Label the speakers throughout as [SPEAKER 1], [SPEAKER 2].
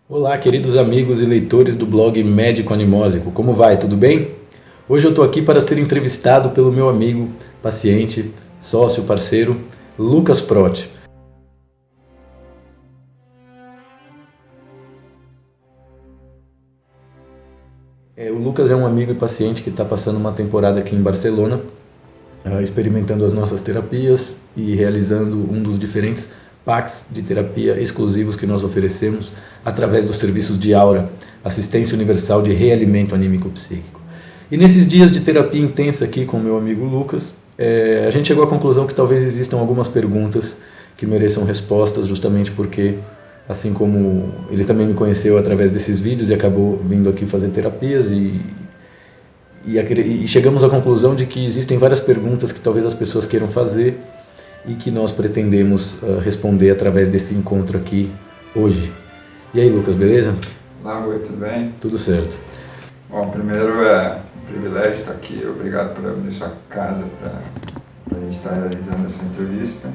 [SPEAKER 1] Olá, queridos amigos e leitores do blog Médico Animósico, como vai? Tudo bem? Hoje eu estou aqui para ser entrevistado pelo meu amigo, paciente, sócio, parceiro, Lucas Protti. O Lucas é um amigo e paciente que está passando uma temporada aqui em Barcelona, experimentando as nossas terapias e realizando um dos diferentes packs de terapia exclusivos que nós oferecemos através dos serviços de Aura, Assistência Universal de Realimento Anímico-Psíquico. E nesses dias de terapia intensa aqui com meu amigo Lucas, a gente chegou à conclusão que talvez existam algumas perguntas que mereçam respostas, justamente porque, assim como ele também me conheceu através desses vídeos e acabou vindo aqui fazer terapias e chegamos à conclusão de que existem várias perguntas que talvez as pessoas queiram fazer e que nós pretendemos responder através desse encontro aqui hoje. E aí, Lucas, beleza?
[SPEAKER 2] Olá, Rui, tudo bem?
[SPEAKER 1] Tudo certo.
[SPEAKER 2] Bom, primeiro é um privilégio estar aqui, obrigado por abrir sua casa para a gente estar realizando essa entrevista.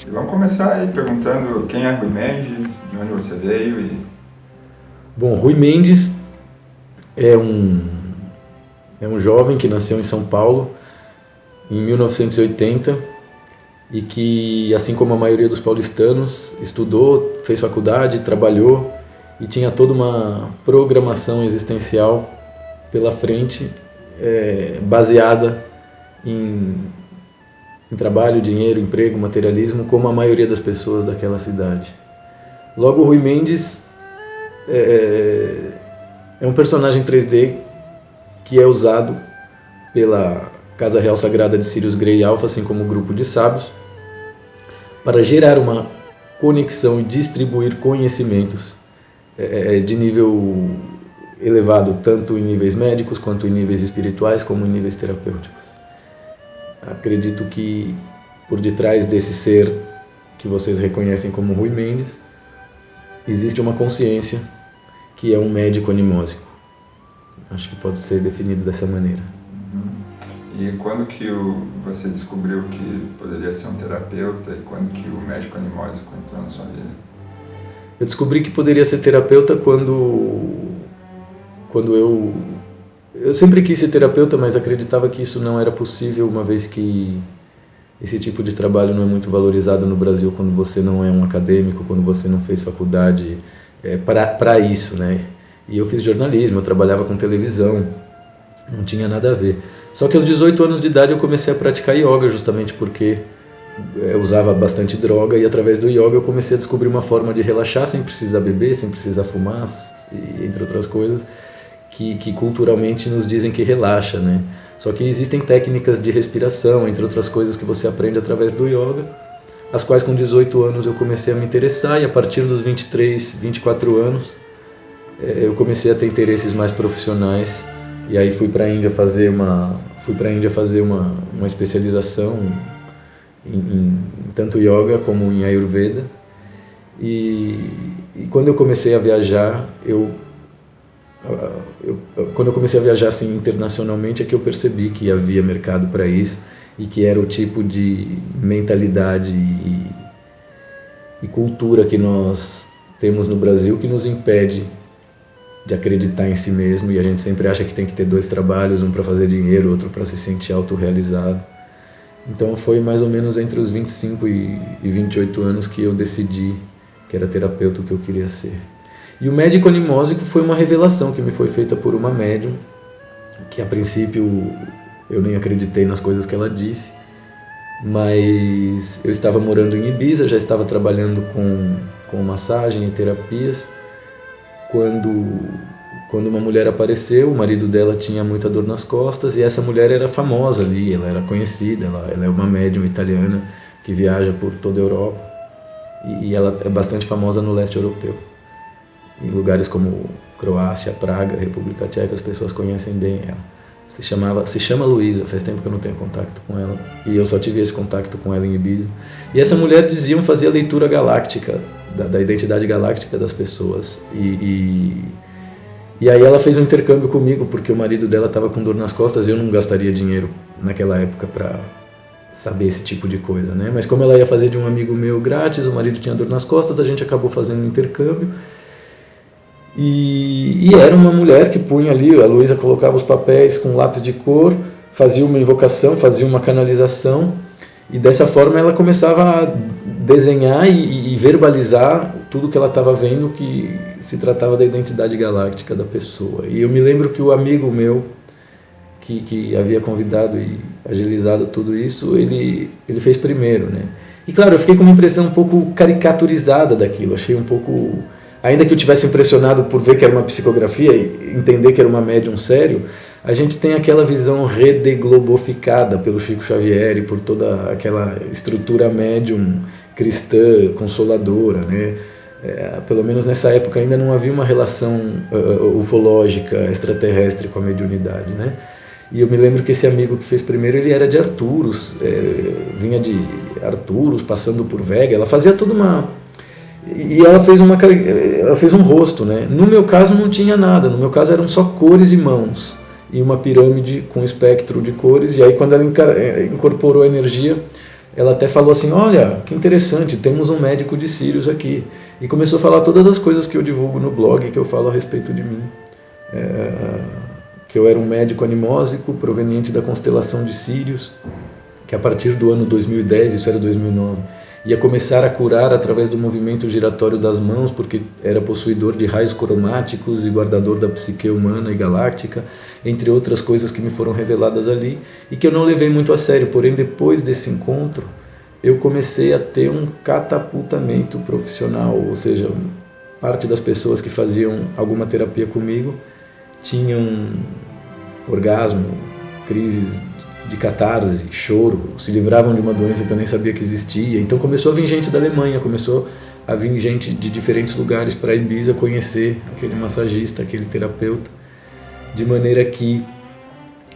[SPEAKER 2] E vamos começar aí perguntando quem é Rui Mendes, de onde você veio e...
[SPEAKER 1] Bom, Rui Mendes é um jovem que nasceu em São Paulo em 1980 e que, assim como a maioria dos paulistanos, estudou, fez faculdade, trabalhou e tinha toda uma programação existencial pela frente, baseada em trabalho, dinheiro, emprego, materialismo, como a maioria das pessoas daquela cidade. Logo, Rui Mendes é um personagem 3D que é usado pela Casa Real Sagrada de Sirius Grey Alpha, assim como o grupo de sábios, para gerar uma conexão e distribuir conhecimentos de nível elevado, tanto em níveis médicos, quanto em níveis espirituais, como em níveis terapêuticos. Acredito que por detrás desse ser que vocês reconhecem como Rui Mendes, existe uma consciência que é um médico animósico. Acho que pode ser definido dessa maneira.
[SPEAKER 2] E quando que você descobriu que poderia ser um terapeuta e quando que o médico animósico entrou na sua vida?
[SPEAKER 1] Eu descobri que poderia ser terapeuta quando eu sempre quis ser terapeuta, mas acreditava que isso não era possível, uma vez que esse tipo de trabalho não é muito valorizado no Brasil quando você não é um acadêmico, quando você não fez faculdade para isso, né? E eu fiz jornalismo, eu trabalhava com televisão, não tinha nada a ver. Só que aos 18 anos de idade eu comecei a praticar yoga, justamente porque eu usava bastante droga, e através do yoga eu comecei a descobrir uma forma de relaxar sem precisar beber, sem precisar fumar, entre outras coisas, que culturalmente nos dizem que relaxa, né? Só que existem técnicas de respiração, entre outras coisas, que você aprende através do yoga, as quais com 18 anos eu comecei a me interessar, e a partir dos 23, 24 anos eu comecei a ter interesses mais profissionais, e aí fui para a Índia fazer uma especialização em tanto yoga como em Ayurveda. E quando eu comecei a viajar, quando eu comecei a viajar assim internacionalmente, é que eu percebi que havia mercado para isso e que era o tipo de mentalidade e cultura que nós temos no Brasil que nos impede de acreditar em si mesmo, e a gente sempre acha que tem que ter dois trabalhos, um para fazer dinheiro, outro para se sentir autorrealizado. Então foi mais ou menos entre os 25 e 28 anos que eu decidi que era terapeuta o que eu queria ser. E o médico animósico foi uma revelação que me foi feita por uma médium, que a princípio eu nem acreditei nas coisas que ela disse, mas eu estava morando em Ibiza, já estava trabalhando com massagem e terapias, quando uma mulher apareceu. O marido dela tinha muita dor nas costas, e essa mulher era famosa ali, ela era conhecida, ela é uma médium italiana que viaja por toda a Europa, e ela é bastante famosa no leste europeu. Em lugares como Croácia, Praga, República Tcheca, as pessoas conhecem bem ela. Se chama Luísa, faz tempo que eu não tenho contato com ela, e eu só tive esse contato com ela em Ibiza. E essa mulher fazia leitura galáctica, da identidade galáctica das pessoas, e aí ela fez um intercâmbio comigo, porque o marido dela estava com dor nas costas, e eu não gastaria dinheiro naquela época para saber esse tipo de coisa, né? Mas como ela ia fazer de um amigo meu grátis, o marido tinha dor nas costas, a gente acabou fazendo um intercâmbio. E era uma mulher que punha ali, a Luísa colocava os papéis com lápis de cor, fazia uma invocação, fazia uma canalização, e dessa forma ela começava a desenhar e verbalizar tudo que ela estava vendo, que se tratava da identidade galáctica da pessoa. E eu me lembro que o amigo meu, que havia convidado e agilizado tudo isso, ele fez primeiro, né? E claro, eu fiquei com uma impressão um pouco caricaturizada daquilo, achei um pouco... Ainda que eu tivesse impressionado por ver que era uma psicografia e entender que era uma médium sério, a gente tem aquela visão redeglobificada pelo Chico Xavier e por toda aquela estrutura médium cristã, consoladora, né? Pelo menos nessa época ainda não havia uma relação ufológica, extraterrestre com a mediunidade, né? E eu me lembro que esse amigo que fez primeiro, ele era de Arturos, vinha de Arturos, passando por Vega, ela fazia toda uma... E ela fez um rosto, né? No meu caso não tinha nada, no meu caso eram só cores e mãos, e uma pirâmide com espectro de cores, e aí quando ela incorporou a energia, ela até falou assim, olha, que interessante, temos um médico de Sírios aqui, e começou a falar todas as coisas que eu divulgo no blog, que eu falo a respeito de mim, que eu era um médico animósico proveniente da constelação de Sírios, que a partir do ano 2010, isso era 2009, ia começar a curar através do movimento giratório das mãos, porque era possuidor de raios cromáticos e guardador da psique humana e galáctica, entre outras coisas que me foram reveladas ali, e que eu não levei muito a sério. Porém, depois desse encontro, eu comecei a ter um catapultamento profissional, ou seja, parte das pessoas que faziam alguma terapia comigo tinham orgasmo, crises de catarse, choro, se livravam de uma doença que eu nem sabia que existia. Então começou a vir gente da Alemanha, começou a vir gente de diferentes lugares para Ibiza conhecer aquele massagista, aquele terapeuta, de maneira que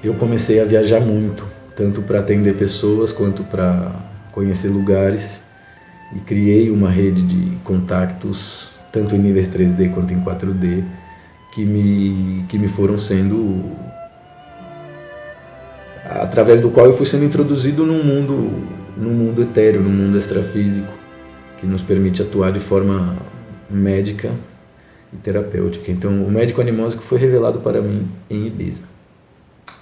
[SPEAKER 1] eu comecei a viajar muito, tanto para atender pessoas quanto para conhecer lugares, e criei uma rede de contactos, tanto em níveis 3D quanto em 4D, que me foram sendo... através do qual eu fui sendo introduzido num mundo etéreo, num mundo extrafísico, que nos permite atuar de forma médica e terapêutica. Então, o médico animósico foi revelado para mim em Ibiza.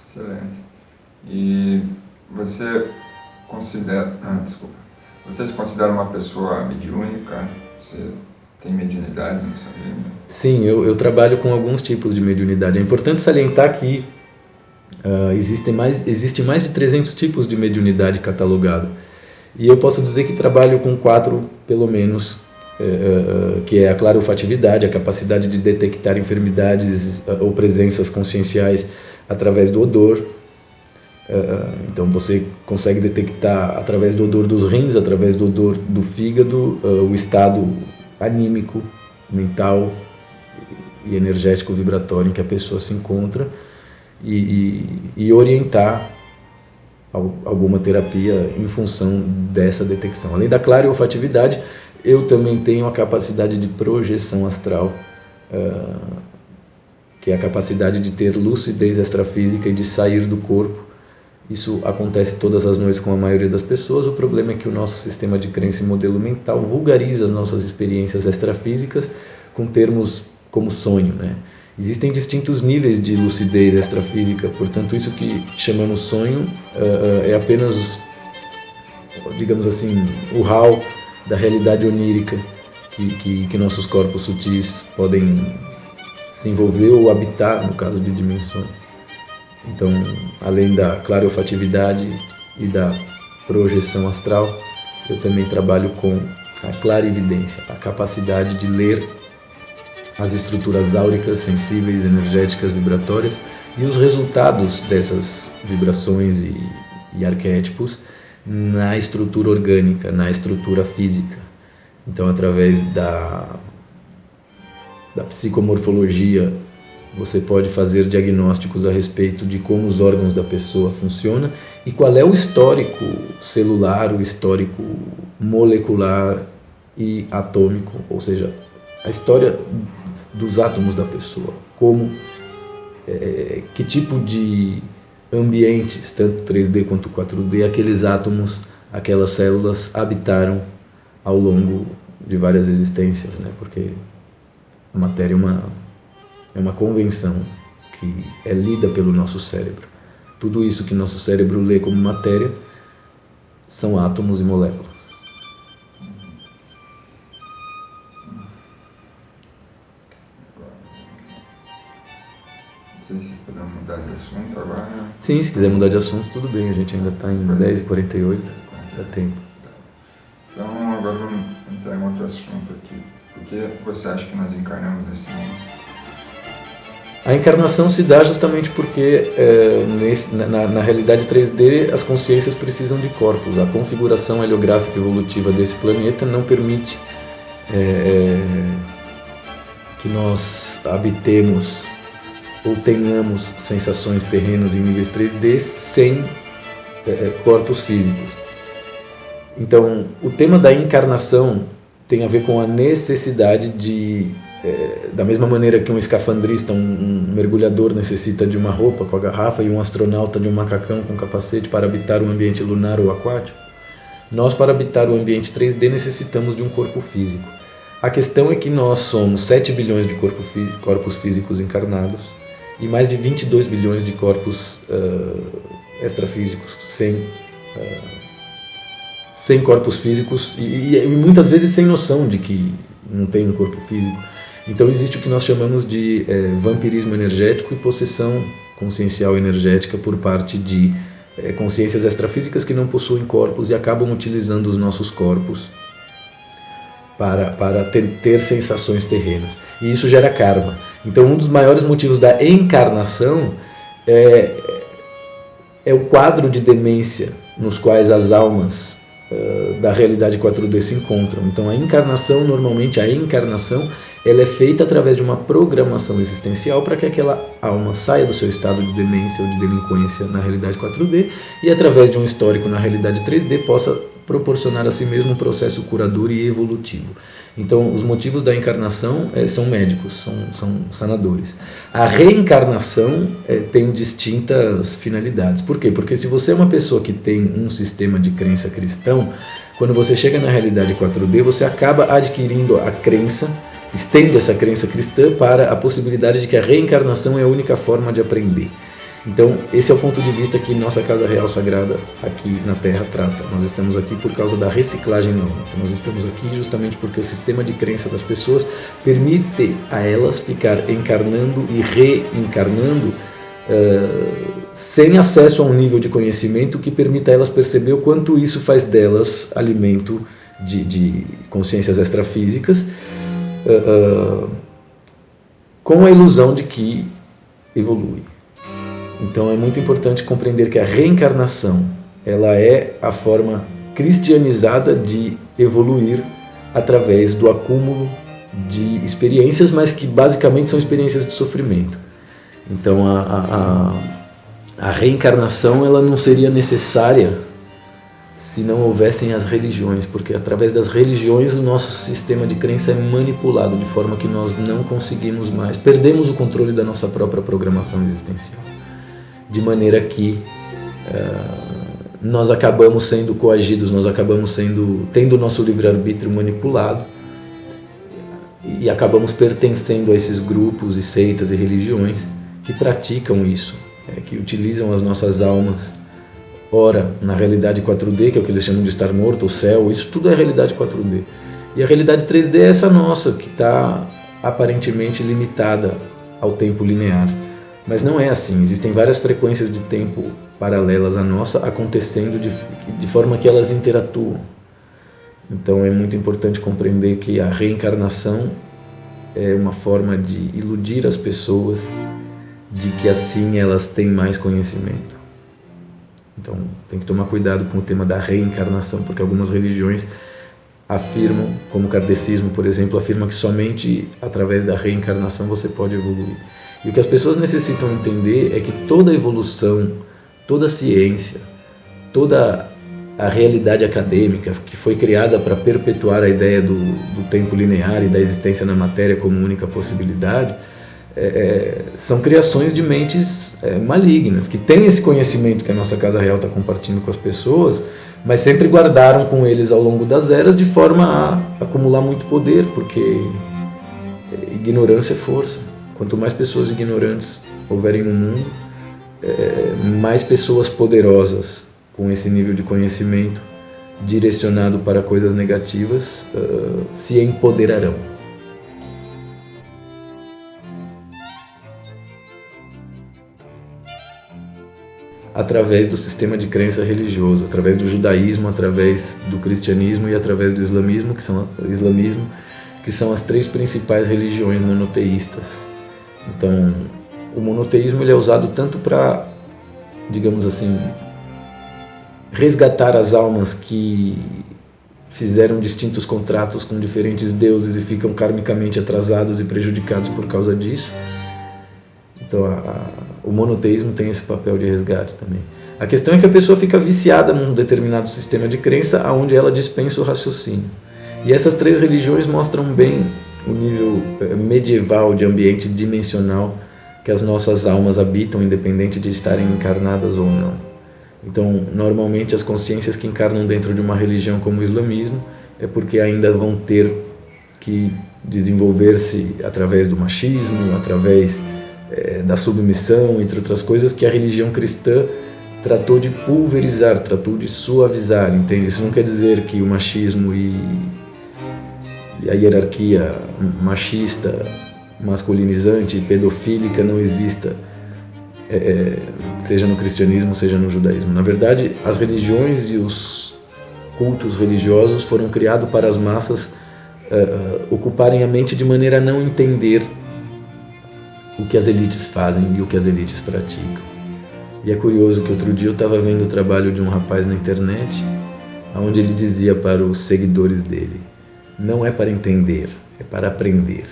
[SPEAKER 2] Excelente. E você se considera uma pessoa mediúnica? Você tem mediunidade na sua vida?
[SPEAKER 1] Sim, eu trabalho com alguns tipos de mediunidade. É importante salientar que existe mais de 300 tipos de mediunidade catalogado, e eu posso dizer que trabalho com 4 pelo menos, que é a clarofatividade, a capacidade de detectar enfermidades ou presenças conscienciais através do odor. Então você consegue detectar através do odor dos rins, através do odor do fígado, o estado anímico, mental e energético vibratório em que a pessoa se encontra, e orientar alguma terapia em função dessa detecção. Além da clarofatividade, eu também tenho a capacidade de projeção astral, que é a capacidade de ter lucidez extrafísica e de sair do corpo. Isso acontece todas as noites com a maioria das pessoas. O problema é que o nosso sistema de crença e modelo mental vulgariza as nossas experiências extrafísicas com termos como sonho, né? Existem distintos níveis de lucidez extrafísica, portanto, isso que chamamos sonho é apenas, digamos assim, o hall da realidade onírica que nossos corpos sutis podem se envolver ou habitar, no caso de dimensões. Então, além da clarofatividade e da projeção astral, eu também trabalho com a clarividência, a capacidade de ler as estruturas áuricas, sensíveis, energéticas, vibratórias, e os resultados dessas vibrações e arquétipos na estrutura orgânica, na estrutura física. Então, através da psicomorfologia, você pode fazer diagnósticos a respeito de como os órgãos da pessoa funcionam e qual é o histórico celular, o histórico molecular e atômico, ou seja, a história dos átomos da pessoa, que tipo de ambientes, tanto 3D quanto 4D, aqueles átomos, aquelas células habitaram ao longo de várias existências, né? Porque a matéria é uma é uma convenção que é lida pelo nosso cérebro. Tudo isso que nosso cérebro lê como matéria são átomos e moléculas.
[SPEAKER 2] Não sei se podemos mudar de assunto agora.
[SPEAKER 1] Sim, se quiser mudar de assunto, tudo bem. A gente ainda está em 10h48, dá tempo.
[SPEAKER 2] Então, agora vamos entrar em outro assunto aqui. Por que você acha que nós encarnamos nesse mundo?
[SPEAKER 1] A encarnação se dá justamente porque na realidade 3D as consciências precisam de corpos. A configuração heliográfica evolutiva desse planeta não permite que nós habitemos ou tenhamos sensações terrenas em níveis 3D sem corpos físicos. Então, o tema da encarnação tem a ver com a necessidade de, da mesma maneira que um escafandrista, um mergulhador necessita de uma roupa com a garrafa e um astronauta de um macacão com capacete para habitar um ambiente lunar ou aquático, nós, para habitar o ambiente 3D, necessitamos de um corpo físico. A questão é que nós somos 7 bilhões de corpos físicos encarnados e mais de 22 bilhões de corpos extrafísicos sem corpos físicos e muitas vezes sem noção de que não tem um corpo físico. Então existe o que nós chamamos de vampirismo energético e possessão consciencial energética por parte de consciências extrafísicas que não possuem corpos e acabam utilizando os nossos corpos para ter sensações terrenas. E isso gera karma. Então um dos maiores motivos da encarnação é o quadro de demência nos quais as almas da realidade 4D se encontram. Então a encarnação, normalmente ela é feita através de uma programação existencial para que aquela alma saia do seu estado de demência ou de delinquência na realidade 4D e através de um histórico na realidade 3D possa proporcionar a si mesmo um processo curador e evolutivo. Então os motivos da encarnação são médicos, são sanadores. A reencarnação tem distintas finalidades. Por quê? Porque se você é uma pessoa que tem um sistema de crença cristão, quando você chega na realidade 4D, você acaba adquirindo a crença, estende essa crença cristã para a possibilidade de que a reencarnação é a única forma de aprender. Então, esse é o ponto de vista que nossa Casa Real Sagrada aqui na Terra trata. Nós estamos aqui por causa da reciclagem neurônica. Nós estamos aqui justamente porque o sistema de crença das pessoas permite a elas ficar encarnando e reencarnando sem acesso a um nível de conhecimento que permita a elas perceber o quanto isso faz delas alimento de consciências extrafísicas, com a ilusão de que evolui. Então é muito importante compreender que a reencarnação ela é a forma cristianizada de evoluir através do acúmulo de experiências, mas que basicamente são experiências de sofrimento. Então a reencarnação ela não seria necessária se não houvessem as religiões, porque através das religiões o nosso sistema de crença é manipulado de forma que nós não conseguimos mais, perdemos o controle da nossa própria programação existencial. De maneira que nós acabamos sendo coagidos, nós acabamos tendo o nosso livre-arbítrio manipulado e acabamos pertencendo a esses grupos e seitas e religiões que praticam isso, que utilizam as nossas almas, ora na realidade 4D, que é o que eles chamam de estar morto, o céu, isso tudo é realidade 4D. E a realidade 3D é essa nossa, que está aparentemente limitada ao tempo linear. Mas não é assim, existem várias frequências de tempo paralelas à nossa acontecendo de forma que elas interatuam. Então é muito importante compreender que a reencarnação é uma forma de iludir as pessoas de que assim elas têm mais conhecimento. Então tem que tomar cuidado com o tema da reencarnação, porque algumas religiões afirmam, como o kardecismo, por exemplo, afirma que somente através da reencarnação você pode evoluir. E o que as pessoas necessitam entender é que toda evolução, toda a ciência, toda a realidade acadêmica que foi criada para perpetuar a ideia do tempo linear e da existência na matéria como única possibilidade, são criações de mentes malignas, que têm esse conhecimento que a nossa Casa Real está compartilhando com as pessoas, mas sempre guardaram com eles ao longo das eras de forma a acumular muito poder, porque ignorância é força. Quanto mais pessoas ignorantes houverem no mundo, mais pessoas poderosas com esse nível de conhecimento direcionado para coisas negativas se empoderarão. Através do sistema de crença religioso, através do judaísmo, através do cristianismo e através do islamismo, que são as três principais religiões monoteístas. Então, o monoteísmo ele é usado tanto para, digamos assim, resgatar as almas que fizeram distintos contratos com diferentes deuses e ficam karmicamente atrasados e prejudicados por causa disso. Então, o monoteísmo tem esse papel de resgate também. A questão é que a pessoa fica viciada num determinado sistema de crença onde ela dispensa o raciocínio. E essas três religiões mostram bem o nível medieval de ambiente dimensional que as nossas almas habitam, independente de estarem encarnadas ou não. Então, normalmente as consciências que encarnam dentro de uma religião como o islamismo é porque ainda vão ter que desenvolver-se através do machismo, através da submissão, entre outras coisas, que a religião cristã tratou de pulverizar, tratou de suavizar, entende? Isso não quer dizer que o machismo e a hierarquia machista, masculinizante e pedofílica não exista, seja no cristianismo, seja no judaísmo. Na verdade, as religiões e os cultos religiosos foram criados para as massas ocuparem a mente de maneira a não entender o que as elites fazem e o que as elites praticam. E é curioso que outro dia eu estava vendo o trabalho de um rapaz na internet, onde ele dizia para os seguidores dele: não é para entender, é para aprender.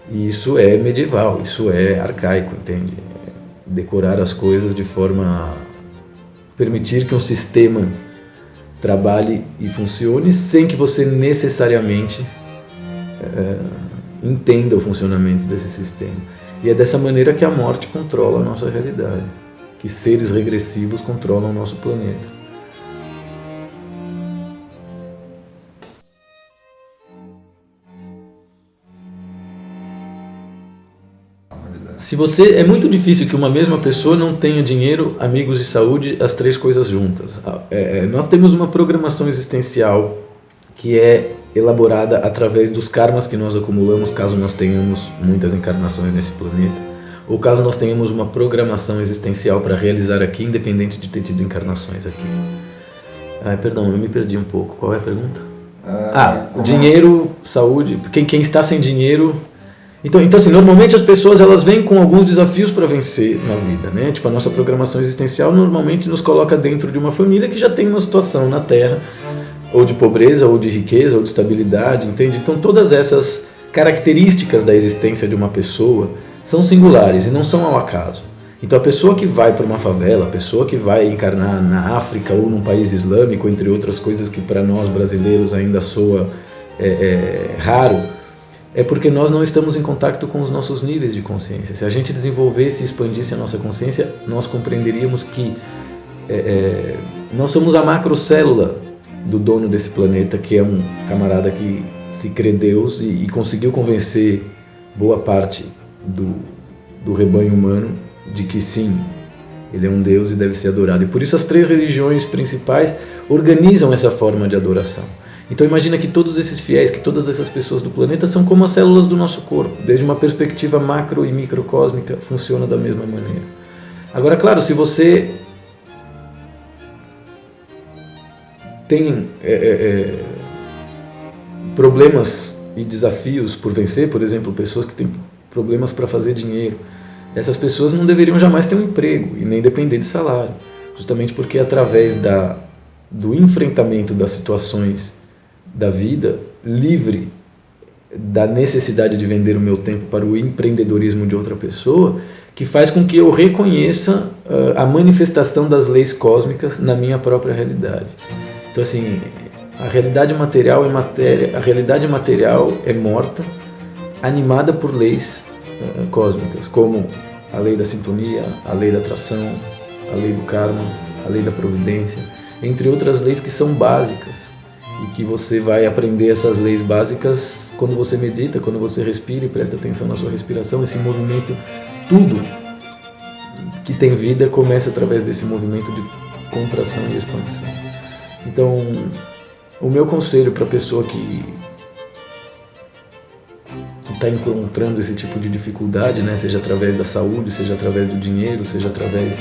[SPEAKER 1] E isso é medieval, isso é arcaico, entende? Decorar as coisas de forma a permitir que um sistema trabalhe e funcione sem que você necessariamente entenda o funcionamento desse sistema. E é dessa maneira que a morte controla a nossa realidade, que seres regressivos controlam o nosso planeta. É muito difícil que uma mesma pessoa não tenha dinheiro, amigos e saúde, as três coisas juntas. Nós temos uma programação existencial que é elaborada através dos karmas que nós acumulamos, caso nós tenhamos muitas encarnações nesse planeta, ou caso nós tenhamos uma programação existencial para realizar aqui, independente de ter tido encarnações aqui. Perdão, eu me perdi um pouco. Qual é a pergunta? Dinheiro, saúde. Quem está sem dinheiro... Então assim, normalmente as pessoas elas vêm com alguns desafios para vencer na vida, né? Tipo, a nossa programação existencial normalmente nos coloca dentro de uma família que já tem uma situação na Terra, ou de pobreza, ou de riqueza, ou de estabilidade, entende? Então todas essas características da existência de uma pessoa são singulares e não são ao acaso. Então a pessoa que vai para uma favela, a pessoa que vai encarnar na África ou num país islâmico, entre outras coisas que para nós brasileiros ainda soa raro, é porque nós não estamos em contato com os nossos níveis de consciência. Se a gente desenvolvesse e expandisse a nossa consciência, nós compreenderíamos que nós somos a macrocélula do dono desse planeta, que é um camarada que se crê Deus e conseguiu convencer boa parte do rebanho humano de que sim, ele é um Deus e deve ser adorado. E por isso as três religiões principais organizam essa forma de adoração. Então imagina que todos esses fiéis, que todas essas pessoas do planeta são como as células do nosso corpo, desde uma perspectiva macro e microcósmica, funciona da mesma maneira. Agora, claro, se você tem problemas e desafios por vencer, por exemplo, pessoas que têm problemas para fazer dinheiro, essas pessoas não deveriam jamais ter um emprego e nem depender de salário, justamente porque através do enfrentamento das situações da vida, livre da necessidade de vender o meu tempo para o empreendedorismo de outra pessoa, que faz com que eu reconheça a manifestação das leis cósmicas na minha própria realidade. Então assim, a realidade material é morta, animada por leis cósmicas, como a lei da sintonia, a lei da atração, a lei do karma, a lei da providência, entre outras leis que são básicas e que você vai aprender essas leis básicas quando você medita, quando você respira e presta atenção na sua respiração. Esse movimento, tudo que tem vida começa através desse movimento de contração e expansão. Então, o meu conselho para a pessoa que está encontrando esse tipo de dificuldade, né, seja através da saúde, seja através do dinheiro, seja através...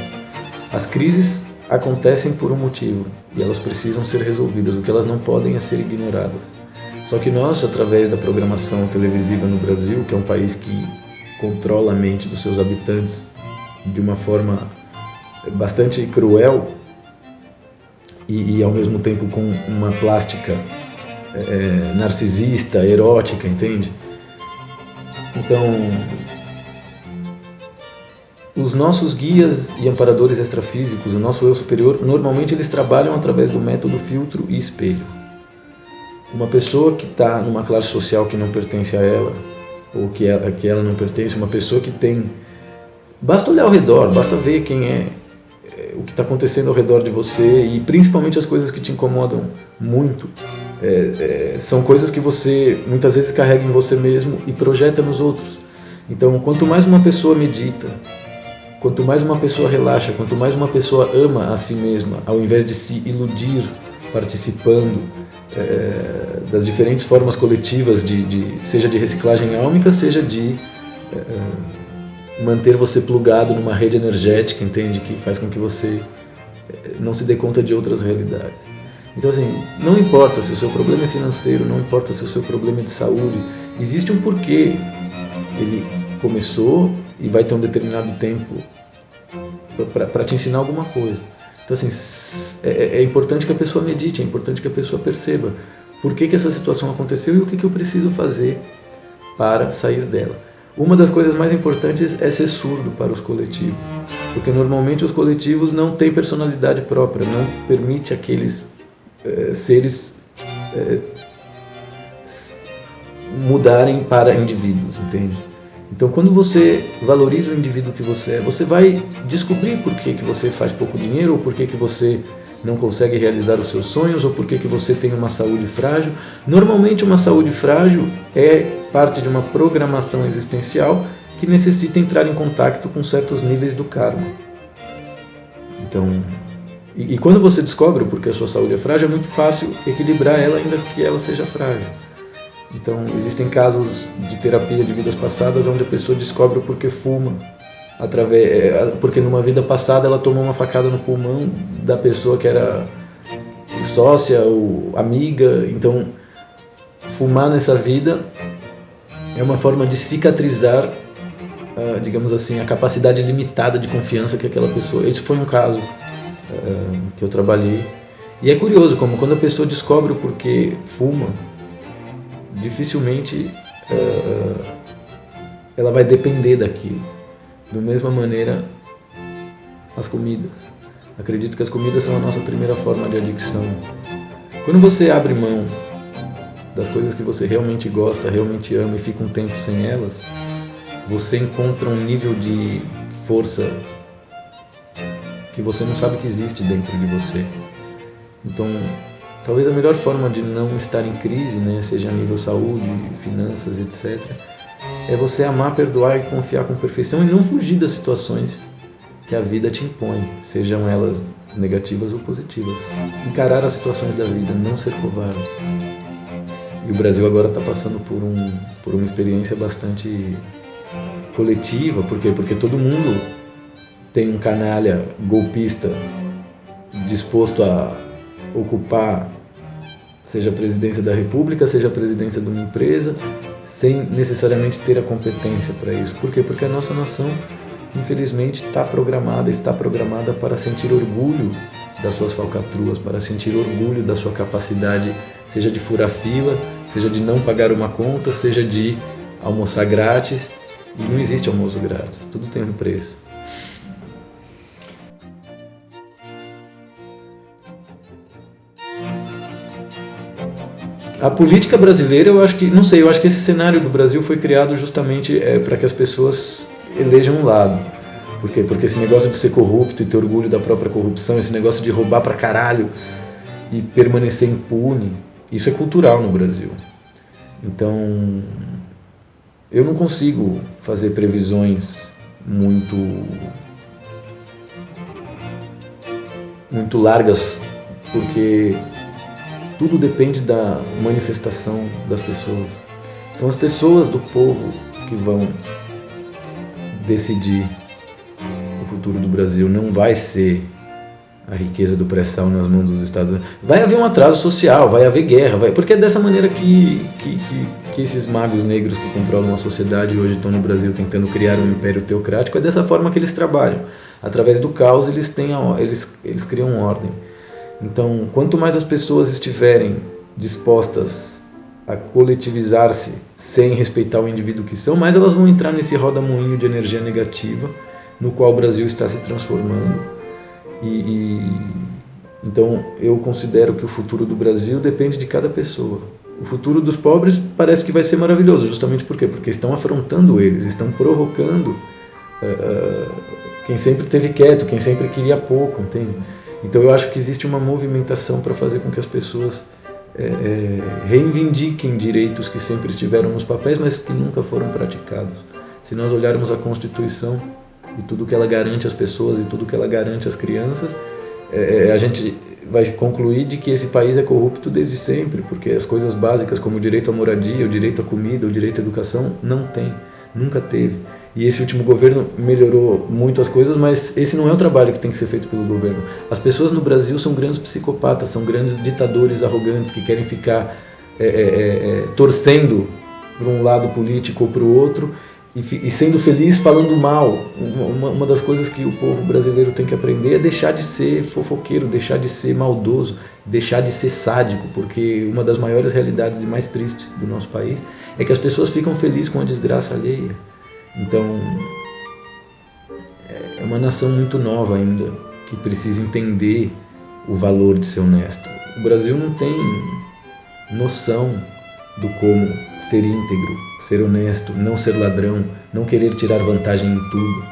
[SPEAKER 1] As crises acontecem por um motivo e elas precisam ser resolvidas. O que elas não podem é ser ignoradas. Só que nós, através da programação televisiva no Brasil, que é um país que controla a mente dos seus habitantes de uma forma bastante cruel e ao mesmo tempo com uma plástica narcisista, erótica, entende? Então, os nossos guias e amparadores extrafísicos, o nosso eu superior, normalmente eles trabalham através do método filtro e espelho. Uma pessoa que está numa classe social que não pertence a ela, ou que ela não pertence, uma pessoa que tem... Basta olhar ao redor, basta ver quem é, o que está acontecendo ao redor de você, e principalmente as coisas que te incomodam muito. São coisas que você muitas vezes carrega em você mesmo e projeta nos outros. Então, quanto mais uma pessoa medita, quanto mais uma pessoa relaxa, quanto mais uma pessoa ama a si mesma, ao invés de se iludir participando das diferentes formas coletivas, seja de reciclagem álmica, seja de manter você plugado numa rede energética, entende? Que faz com que você não se dê conta de outras realidades. Então, assim, não importa se o seu problema é financeiro, não importa se o seu problema é de saúde, existe um porquê. Ele começou e vai ter um determinado tempo para te ensinar alguma coisa. Então, assim, é importante que a pessoa medite, é importante que a pessoa perceba por que essa situação aconteceu e o que eu preciso fazer para sair dela. Uma das coisas mais importantes é ser surdo para os coletivos, porque normalmente os coletivos não têm personalidade própria, não permite aqueles seres mudarem para indivíduos, entende? Então, quando você valoriza o indivíduo que você é, você vai descobrir por que você faz pouco dinheiro, ou por que você não consegue realizar os seus sonhos, ou por que você tem uma saúde frágil. Normalmente, uma saúde frágil é parte de uma programação existencial que necessita entrar em contato com certos níveis do karma. Então, e quando você descobre o porquê a sua saúde é frágil, é muito fácil equilibrar ela, ainda que ela seja frágil. Então, existem casos de terapia de vidas passadas onde a pessoa descobre o porquê fuma, porque numa vida passada ela tomou uma facada no pulmão da pessoa que era sócia ou amiga. Então, fumar nessa vida é uma forma de cicatrizar, digamos assim, a capacidade limitada de confiança que aquela pessoa... Esse foi um caso que eu trabalhei. E é curioso como quando a pessoa descobre o porquê fuma, dificilmente ela vai depender daquilo. Da mesma maneira, as comidas. Acredito que as comidas são a nossa primeira forma de adicção. Quando você abre mão das coisas que você realmente gosta, realmente ama e fica um tempo sem elas, você encontra um nível de força que você não sabe que existe dentro de você. Então, talvez a melhor forma de não estar em crise, né, seja a nível saúde, finanças, etc., é você amar, perdoar e confiar com perfeição e não fugir das situações que a vida te impõe, sejam elas negativas ou positivas. Encarar as situações da vida, não ser covarde. E o Brasil agora está passando por uma experiência bastante coletiva. Por quê? Porque todo mundo tem um canalha golpista disposto a ocupar, seja a presidência da República, seja a presidência de uma empresa, sem necessariamente ter a competência para isso. Por quê? Porque a nossa nação, infelizmente, está programada para sentir orgulho das suas falcatruas, para sentir orgulho da sua capacidade, seja de furar fila, seja de não pagar uma conta, seja de almoçar grátis. E não existe almoço grátis, tudo tem um preço. A política brasileira, eu acho que esse cenário do Brasil foi criado justamente para que as pessoas elejam um lado. Por quê? Porque esse negócio de ser corrupto e ter orgulho da própria corrupção, esse negócio de roubar pra caralho e permanecer impune, isso é cultural no Brasil. Então, eu não consigo fazer previsões muito largas, porque tudo depende da manifestação das pessoas. São as pessoas do povo que vão decidir o futuro do Brasil. Não vai ser a riqueza do pré-sal nas mãos dos Estados Unidos. Vai haver um atraso social, vai haver guerra, porque é dessa maneira que esses magos negros que controlam a sociedade hoje estão no Brasil tentando criar um império teocrático, é dessa forma que eles trabalham. Através do caos eles criam ordem. Então, quanto mais as pessoas estiverem dispostas a coletivizar-se sem respeitar o indivíduo que são, mais elas vão entrar nesse roda-moinho de energia negativa no qual o Brasil está se transformando. Então, eu considero que o futuro do Brasil depende de cada pessoa. O futuro dos pobres parece que vai ser maravilhoso, justamente por quê? Porque estão afrontando eles, estão provocando quem sempre esteve quieto, quem sempre queria pouco, entende? Então eu acho que existe uma movimentação para fazer com que as pessoas reivindiquem direitos que sempre estiveram nos papéis, mas que nunca foram praticados. Se nós olharmos a Constituição e tudo que ela garante às pessoas e tudo que ela garante às crianças, a gente vai concluir de que esse país é corrupto desde sempre, porque as coisas básicas como o direito à moradia, o direito à comida, o direito à educação, não tem, nunca teve. E esse último governo melhorou muito as coisas, mas esse não é o trabalho que tem que ser feito pelo governo. As pessoas no Brasil são grandes psicopatas, são grandes ditadores arrogantes que querem ficar torcendo para um lado político ou para o outro e sendo feliz falando mal. Uma das coisas que o povo brasileiro tem que aprender é deixar de ser fofoqueiro, deixar de ser maldoso, deixar de ser sádico, porque uma das maiores realidades e mais tristes do nosso país é que as pessoas ficam felizes com a desgraça alheia. Então, é uma nação muito nova ainda, que precisa entender o valor de ser honesto. O Brasil não tem noção do como ser íntegro, ser honesto, não ser ladrão, não querer tirar vantagem em tudo.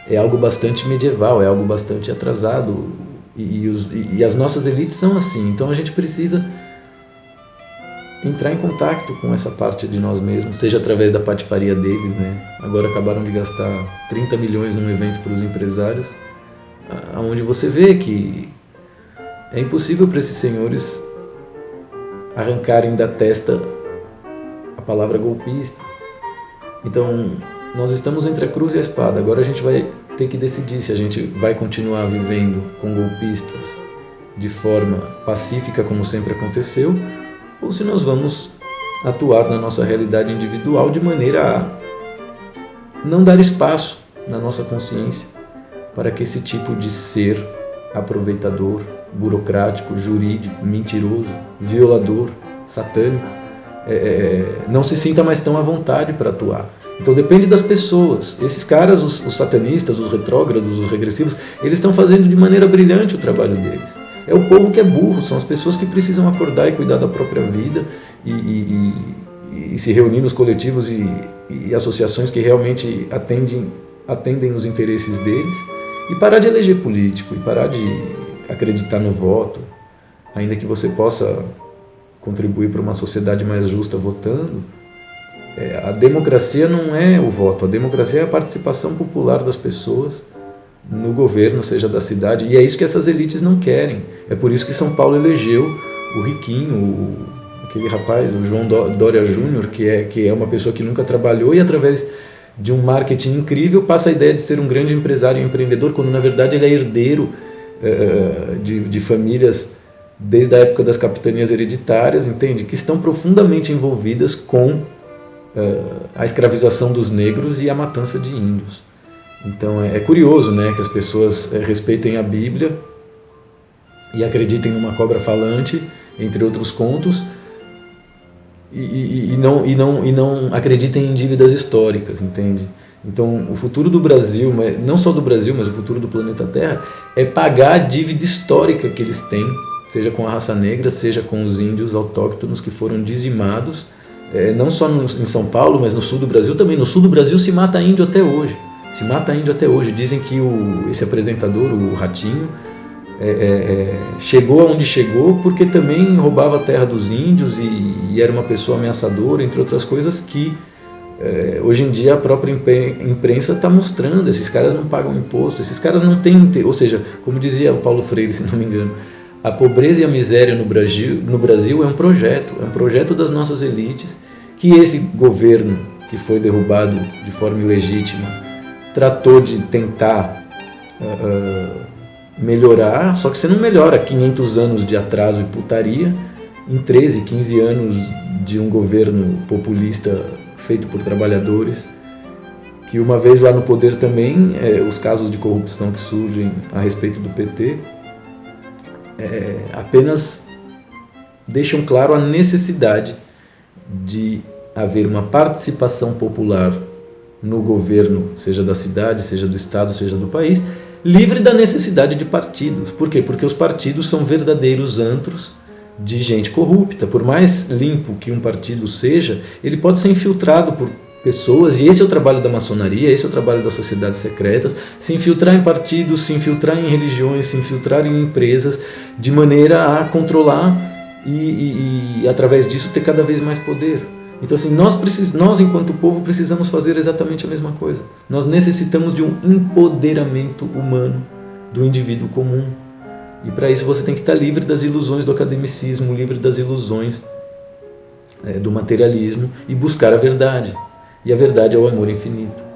[SPEAKER 1] É algo bastante medieval, é algo bastante atrasado, e as nossas elites são assim. Então a gente precisa entrar em contato com essa parte de nós mesmos, seja através da patifaria deles, né? Agora acabaram de gastar 30 milhões num evento para os empresários, onde você vê que é impossível para esses senhores arrancarem da testa a palavra golpista. Então, nós estamos entre a cruz e a espada. Agora a gente vai ter que decidir se a gente vai continuar vivendo com golpistas de forma pacífica, como sempre aconteceu, ou se nós vamos atuar na nossa realidade individual de maneira a não dar espaço na nossa consciência para que esse tipo de ser aproveitador, burocrático, jurídico, mentiroso, violador, satânico, não se sinta mais tão à vontade para atuar. Então depende das pessoas. Esses caras, os satanistas, os retrógrados, os regressivos, eles estão fazendo de maneira brilhante o trabalho deles. É o povo que é burro, são as pessoas que precisam acordar e cuidar da própria vida e se reunir nos coletivos e associações que realmente atendem os interesses deles, e parar de eleger político, e parar de acreditar no voto, ainda que você possa contribuir para uma sociedade mais justa votando. A democracia não é o voto, a democracia é a participação popular das pessoas no governo, seja da cidade, e é isso que essas elites não querem. É por isso que São Paulo elegeu o riquinho, aquele rapaz, o João Dória Júnior, que é uma pessoa que nunca trabalhou e através de um marketing incrível passa a ideia de ser um grande empresário e empreendedor, quando na verdade ele é herdeiro de famílias desde a época das capitanias hereditárias, entende? Que estão profundamente envolvidas com a escravização dos negros e a matança de índios. Então é curioso, né, que as pessoas respeitem a Bíblia e acreditem numa cobra falante, entre outros contos, e não acreditem em dívidas históricas, entende? Então o futuro do Brasil, não só do Brasil, mas o futuro do planeta Terra, é pagar a dívida histórica que eles têm, seja com a raça negra, seja com os índios autóctonos que foram dizimados, não só em São Paulo, mas no sul do Brasil também. No sul do Brasil se mata índio até hoje. Dizem que esse apresentador, o Ratinho, chegou aonde chegou porque também roubava a terra dos índios e era uma pessoa ameaçadora, entre outras coisas que hoje em dia a própria imprensa está mostrando. Esses caras não pagam imposto, esses caras não têm, ou seja, como dizia o Paulo Freire, se não me engano, a pobreza e a miséria no Brasil é um projeto das nossas elites, que esse governo que foi derrubado de forma ilegítima tratou de tentar melhorar, só que você não melhora 500 anos de atraso e putaria em 13, 15 anos de um governo populista feito por trabalhadores, que uma vez lá no poder também, os casos de corrupção que surgem a respeito do PT apenas deixam claro a necessidade de haver uma participação popular no governo, seja da cidade, seja do estado, seja do país, livre da necessidade de partidos. Por quê? Porque os partidos são verdadeiros antros de gente corrupta. Por mais limpo que um partido seja, ele pode ser infiltrado por pessoas, e esse é o trabalho da maçonaria, esse é o trabalho das sociedades secretas, se infiltrar em partidos, se infiltrar em religiões, se infiltrar em empresas, de maneira a controlar e através disso ter cada vez mais poder. Então assim, nós enquanto povo precisamos fazer exatamente a mesma coisa. Nós necessitamos de um empoderamento humano do indivíduo comum. E para isso você tem que estar livre das ilusões do academicismo, livre das ilusões do materialismo e buscar a verdade. E a verdade é o amor infinito.